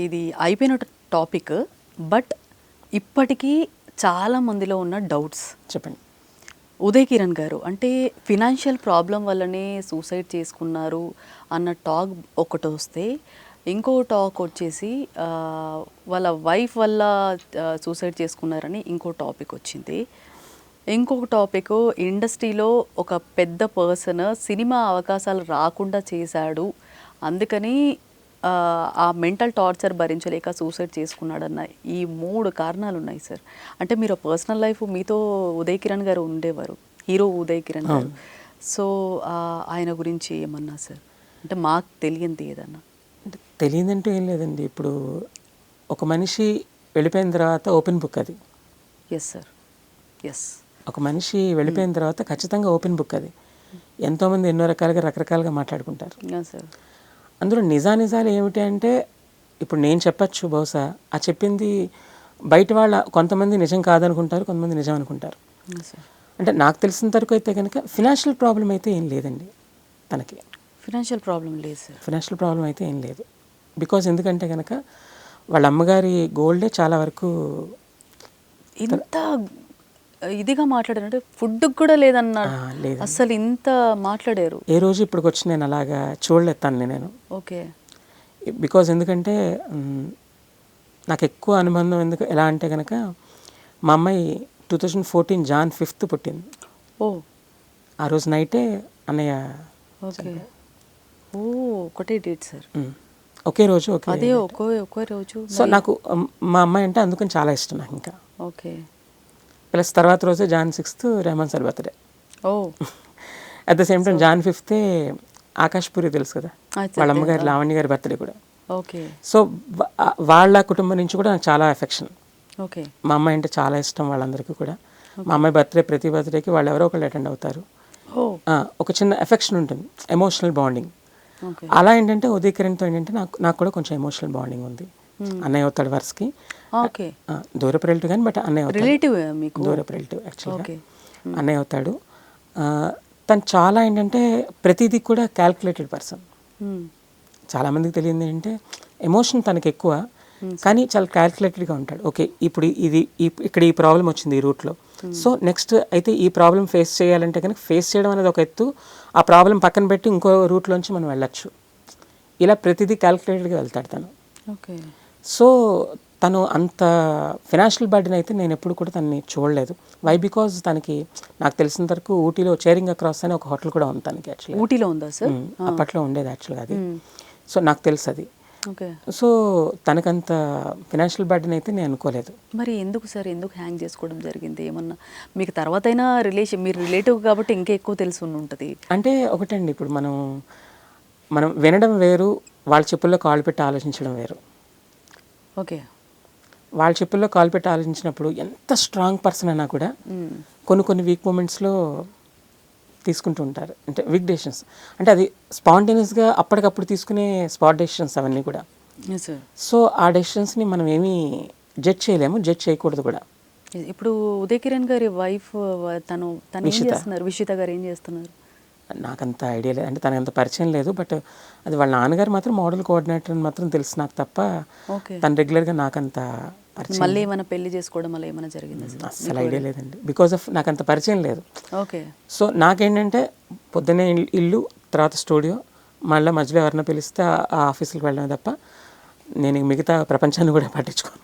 ఇది అయిపోయిన topic. But ఇప్పటికీ చాలా మందిలో ఉన్న డౌట్స్ చెప్పండి. ఉదయ్ కిరణ్ గారు అంటే ఫినాన్షియల్ ప్రాబ్లం వల్లనే సూసైడ్ చేసుకున్నారు అన్న టాక్ ఒకటి వస్తే, ఇంకో టాక్ వచ్చేసి వాళ్ళ వైఫ్ వల్ల సూసైడ్ చేసుకున్నారని ఇంకో టాపిక్ వచ్చింది. ఇంకొక టాపిక్, ఇండస్ట్రీలో ఒక పెద్ద పర్సన్ సినిమా అవకాశాలు రాకుండా చేశాడు, అందుకని ఆ మెంటల్ టార్చర్ భరించలేక సూసైడ్ చేసుకున్నాడన్న ఈ 3 కారణాలు ఉన్నాయి సార్. అంటే మీరు పర్సనల్ లైఫ్ మీతో ఉదయ్ కిరణ్ గారు ఉండేవారు, హీరో ఉదయ్ కిరణ్ గారు. సో ఆయన గురించి ఏమన్నా సార్, అంటే మాకు తెలియంది ఏదన్నా? అంటే తెలియదంటూ ఏం లేదండి. ఇప్పుడు ఒక మనిషి వెళ్ళిపోయిన తర్వాత ఓపెన్ బుక్ అది. Yes sir, yes. ఒక మనిషి వెళ్ళిపోయిన తర్వాత ఖచ్చితంగా ఓపెన్ బుక్ అది. ఎంతోమంది ఎన్నో రకాలుగా రకరకాలుగా మాట్లాడుకుంటారు. సార్ అందులో నిజానిజాలు ఏమిటి అంటే, ఇప్పుడు నేను చెప్పచ్చు, బహుశా ఆ చెప్పింది బయట వాళ్ళ కొంతమంది నిజం కాదనుకుంటారు, కొంతమంది నిజం అనుకుంటారు. అంటే నాకు తెలిసినంత వరకు అయితే కనుక ఫినాన్షియల్ ప్రాబ్లం అయితే ఏం లేదండి తనకి. ఫినాన్షియల్ ప్రాబ్లం లేదు సార్. ఫినాన్షియల్ ప్రాబ్లం అయితే ఏం లేదు. బికాజ్ ఎందుకంటే కనుక వాళ్ళ అమ్మగారి గోల్డే చాలా వరకు. ఇంత ఇదిగా మాట్లాడారంటే ఫుడ్ కూడా లేదన్నాడు లేదు అసలు, ఇంత మాట్లాడారు. ఏ రోజు ఇప్పటికి వచ్చి నేను అలాగా చూడలేతాను నేను. ఓకే. బికాజ్ ఎందుకంటే నాకు ఎక్కువ అనుబంధం ఎలా అంటే కనుక, మా అమ్మాయి 2014 జాన్ 5th పుట్టింది. ఓ, ఆ రోజు నైటే అన్నయ్య. ఓకే. ఓ, ఒకటే డేట్ సార్. ఒకే రోజు, అదే ఒకే రోజు. సో నాకు మా అమ్మాయి అంటే అందుకని చాలా ఇష్టం నాకు. ఇంకా ఓకే. ప్లస్ తర్వాత రోజే Jan 6th Rahman sir birthday. Oh, at the same time Jan 5th Akash Puri తెలుసు కదా, వాళ్ళ అమ్మగారి లావణ్య గారి బర్త్డే కూడా. ఓకే. సో వాళ్ళ కుటుంబం నుంచి కూడా నాకు చాలా ఎఫెక్షన్. ఓకే. మా అమ్మాయి అంటే చాలా ఇష్టం వాళ్ళందరికీ కూడా. మా అమ్మాయి బర్త్డే ప్రతి బర్త్డేకి వాళ్ళు ఎవరో ఒకళ్ళు అటెండ్ అవుతారు. ఒక చిన్న ఎఫెక్షన్ ఉంటుంది, ఎమోషనల్ బాండింగ్. అలా ఏంటంటే ఉదయ్ కిరణ్తో ఏంటంటే నాకు కూడా కొంచెం ఎమోషనల్ బాండింగ్ ఉంది. అన్నయ్య అవుతాడు వరుసకి. దూరపు రిలేటివ్ కానీ, బట్ అన్నయ్య అవుతాడు. దూరపు రిలేటివ్ యాక్చువల్గా అన్నయ్య అవుతాడు. తను చాలా ఏంటంటే ప్రతిదీ కూడా క్యాల్కులేటెడ్ పర్సన్. చాలామందికి తెలియదు ఏంటంటే ఎమోషన్ తనకి ఎక్కువ, కానీ చాలా క్యాల్కులేటెడ్గా ఉంటాడు. ఓకే, ఇప్పుడు ఇక్కడ ఈ ప్రాబ్లం వచ్చింది ఈ రూట్లో, సో నెక్స్ట్ అయితే ఈ ప్రాబ్లం ఫేస్ చేయాలంటే కనుక ఫేస్ చేయడం అనేది ఒక ఎత్తు, ఆ ప్రాబ్లం పక్కన పెట్టి ఇంకో రూట్లోంచి మనం వెళ్ళచ్చు. ఇలా ప్రతిదీ క్యాల్కులేటెడ్గా వెళ్తాడు తను. ఓకే. సో తను అంత ఫినాన్షియల్ బర్డెన్ అయితే నేను ఎప్పుడు కూడా తనని చూడలేదు. వై బికాజ్ తనకి నాకు తెలిసినంత వరకు ఊటీలో చేరింగ్ అక్రాస్ అని ఒక హోటల్ కూడా ఉంది తనకి. యాక్చువల్లీ ఊటీలో ఉందా సార్? అప్పట్లో ఉండేది యాక్చువల్గా అది. సో నాకు తెలుసు అది. ఓకే. సో తనకంత ఫినాన్షియల్ బర్డెన్ అయితే నేను అనుకోలేదు. మరి ఎందుకు సార్, ఎందుకు హ్యాంగ్ చేసుకోవడం జరిగింది? ఏమన్నా మీకు తర్వాత అయినా మీరు రిలేటివ్ కాబట్టి ఇంకా ఎక్కువ తెలిసి ఉంటుంది. అంటే ఒకటండి, ఇప్పుడు మనం వినడం వేరు, వాళ్ళ చెప్పుల్లో కాలు పెట్టి ఆలోచించడం వేరు. ఓకే. వాళ్ళ చెప్పుల్లో కాలు పెట్టి ఆలోచించినప్పుడు ఎంత స్ట్రాంగ్ పర్సన్ అయినా కూడా కొన్ని వీక్ మూమెంట్స్లో తీసుకుంటూ ఉంటారు. అంటే వీక్ డెసిషన్స్ అంటే అది స్పాంటేనియస్గా అప్పటికప్పుడు తీసుకునే స్పాట్ డెసిషన్స్ అవన్నీ కూడా. సో ఆ డెసిషన్స్ని మనం ఏమీ జడ్జ్ చేయలేము, జడ్జ్ చేయకూడదు కూడా. ఇప్పుడు ఉదయ్ కిరణ్ గారి వైఫ్ తను ఏం చేస్తున్నారు? విషిత గారు ఏం చేస్తున్నారు? నాకంత ఐడియా లేదు, అంటే తనకంత పరిచయం లేదు. బట్ అది వాళ్ళ నాన్నగారు మాత్రం మోడల్ కోఆర్డినేటర్ అని మాత్రం తెలుసు నాకు తప్ప, తను రెగ్యులర్గా నాకంత పరిచయం. మళ్ళీ ఏమైనా పెళ్లి చేసుకోవడం అలా ఏమైనా జరిగింది? అసలు ఐడియా లేదండి, బికాజ్ ఆఫ్ నాకంత పరిచయం లేదు. ఓకే. సో నాకేంటంటే పొద్దున్నే ఇల్లు, తర్వాత స్టూడియో, మళ్ళీ మధ్యలో ఎవరైనా పిలిస్తే ఆ ఆఫీసులకు వెళ్ళడమే తప్ప నేను మిగతా ప్రపంచాన్ని కూడా పట్టించుకోను.